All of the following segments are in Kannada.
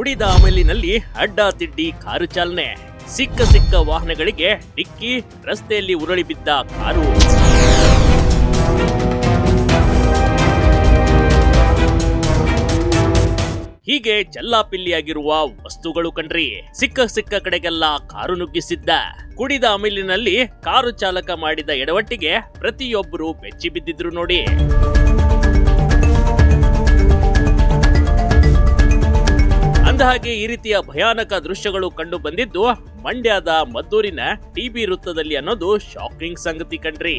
ಕುಡಿದ ಅಮಲಿನಲ್ಲಿ ಅಡ್ಡಾದಿಡ್ಡಿ ಕಾರು ಚಾಲನೆ, ಸಿಕ್ಕ ವಾಹನಗಳಿಗೆ ಡಿಕ್ಕಿ, ರಸ್ತೆಯಲ್ಲಿ ಉರುಳಿ ಬಿದ್ದ ಕಾರು. ಹೀಗೆ ಜಲ್ಲಾಪಿಲ್ಲಿಯಾಗಿರುವ ವಸ್ತುಗಳು ಕಣ್ರಿ. ಸಿಕ್ಕ ಕಡೆಗೆಲ್ಲ ಕಾರು ನುಗ್ಗಿಸಿದ್ದ. ಕುಡಿದ ಅಮಲಿನಲ್ಲಿ ಕಾರು ಚಾಲಕ ಮಾಡಿದ ಎಡವಟ್ಟಿಗೆ ಪ್ರತಿಯೊಬ್ಬರು ಬೆಚ್ಚಿ ಬಿದ್ದಿದ್ರು ನೋಡಿ. ಅಂದಹಾಗೆ ಈ ರೀತಿಯ ಭಯಾನಕ ದೃಶ್ಯಗಳು ಕಂಡು ಬಂದಿದ್ದು ಮಂಡ್ಯದ ಮದ್ದೂರಿನ ಟಿಬಿ ವೃತ್ತದಲ್ಲಿ ಅನ್ನೋದು ಶಾಕಿಂಗ್ ಸಂಗತಿ ಕಣ್ರಿ.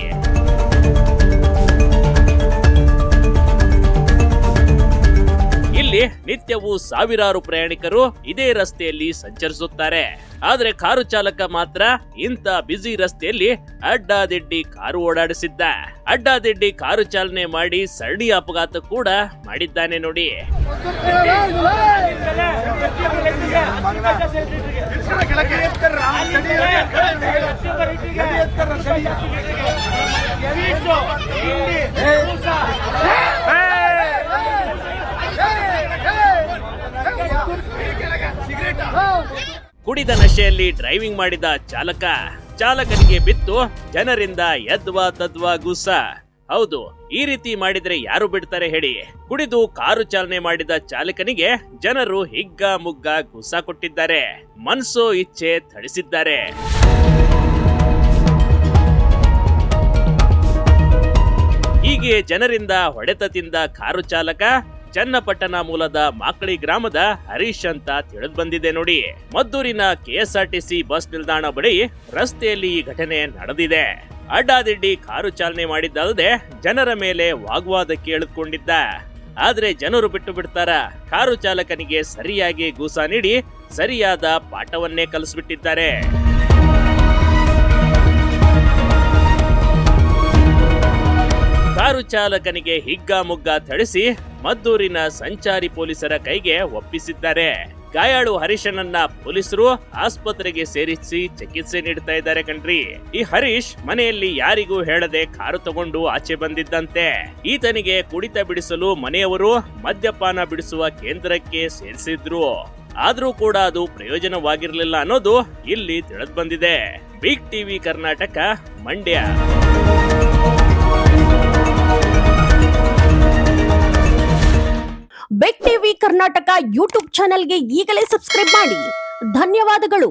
ಇಲ್ಲಿ ನಿತ್ಯವೂ ಸಾವಿರಾರು ಪ್ರಯಾಣಿಕರು ಇದೇ ರಸ್ತೆಯಲ್ಲಿ ಸಂಚರಿಸುತ್ತಾರೆ. ಆದ್ರೆ ಕಾರು ಚಾಲಕ ಮಾತ್ರ ಇಂಥ ಬ್ಯುಸಿ ರಸ್ತೆಯಲ್ಲಿ ಅಡ್ಡಾದಿಡ್ಡಿ ಕಾರು ಓಡಾಡಿಸಿದ್ದ. ಅಡ್ಡಾದಿಡ್ಡಿ ಕಾರು ಚಾಲನೆ ಮಾಡಿ ಸರಣಿ ಅಪಘಾತ ಕೂಡ ಮಾಡಿದ್ದಾನೆ ನೋಡಿ. ಕುಡಿದ ನಶೆಯಲ್ಲಿ ಡ್ರೈವಿಂಗ್ ಮಾಡಿದ ಚಾಲಕನಿಗೆ ಬಿತ್ತು ಜನರಿಂದ ಎದ್ವಾ ತದ್ವಾ ಗುಸ. ಹೌದು, ಈ ರೀತಿ ಮಾಡಿದ್ರೆ ಯಾರು ಬಿಡ್ತಾರೆ ಹೇಳಿ. ಕುಡಿದು ಕಾರು ಚಾಲನೆ ಮಾಡಿದ ಚಾಲಕನಿಗೆ ಜನರು ಹಿಗ್ಗ ಮುಗ್ಗ ಗುಸ ಕೊಟ್ಟಿದ್ದಾರೆ, ಮನಸ್ಸು ಇಚ್ಛೆ ಥಳಿಸಿದ್ದಾರೆ. ಹೀಗೆ ಜನರಿಂದ ಹೊಡೆತ ತಿಂದ ಕಾರು ಚಾಲಕ ಚನ್ನಪಟ್ಟಣ ಮೂಲದ ಮಾಕಳಿ ಗ್ರಾಮದ ಹರೀಶ್ ಅಂತ ತಿಳಿದು ಬಂದಿದೆ ನೋಡಿ. ಮದ್ದೂರಿನ ಕೆಎಸ್ಆರ್ಟಿಸಿ ಬಸ್ ನಿಲ್ದಾಣ ಬಳಿ ರಸ್ತೆಯಲ್ಲಿ ಈ ಘಟನೆ ನಡೆದಿದೆ. ಅಡ್ಡಾದಿಡ್ಡಿ ಕಾರು ಚಾಲನೆ ಮಾಡಿದ್ದಲ್ಲದೆ ಜನರ ಮೇಲೆ ವಾಗ್ವಾದಕ್ಕೆ ಎಳೆದುಕೊಂಡಿದ್ದ. ಆದ್ರೆ ಜನರು ಬಿಟ್ಟು ಬಿಡ್ತಾರ. ಕಾರು ಚಾಲಕನಿಗೆ ಸರಿಯಾಗಿ ಗೂಸ ನೀಡಿ ಸರಿಯಾದ ಪಾಠವನ್ನೇ ಕಲಿಸ್ಬಿಟ್ಟಿದ್ದಾರೆ. ಕಾರು ಚಾಲಕನಿಗೆ ಹಿಗ್ಗಾಮುಗ್ಗಾ ಥಳಿಸಿ ಮದ್ದೂರಿನ ಸಂಚಾರಿ ಪೊಲೀಸರ ಕೈಗೆ ಒಪ್ಪಿಸಿದ್ದಾರೆ. ಗಾಯಾಳು ಹರೀಶನನ್ನ ಪೊಲೀಸರು ಆಸ್ಪತ್ರೆಗೆ ಸೇರಿಸಿ ಚಿಕಿತ್ಸೆ ನೀಡ್ತಾ ಇದ್ದಾರೆ ಕಣ್ರಿ. ಈ ಹರೀಶ್ ಮನೆಯಲ್ಲಿ ಯಾರಿಗೂ ಹೇಳದೆ ಕಾರು ತಗೊಂಡು ಆಚೆ ಬಂದಿದ್ದಂತೆ. ಈತನಿಗೆ ಕುಡಿತ ಬಿಡಿಸಲು ಮನೆಯವರು ಮದ್ಯಪಾನ ಬಿಡಿಸುವ ಕೇಂದ್ರಕ್ಕೆ ಸೇರಿಸಿದ್ರು. ಆದ್ರೂ ಕೂಡ ಅದು ಪ್ರಯೋಜನವಾಗಿರ್ಲಿಲ್ಲ ಅನ್ನೋದು ಇಲ್ಲಿ ತಿಳಿದು ಬಂದಿದೆ. Big TV Karnataka, Mandya. Big TV Karnataka YouTube ಚಾನೆಲ್ಗೆ ಈಗಲೇ ಸಬ್ಸ್ಕ್ರೈಬ್ ಮಾಡಿ. ಧನ್ಯವಾದಗಳು.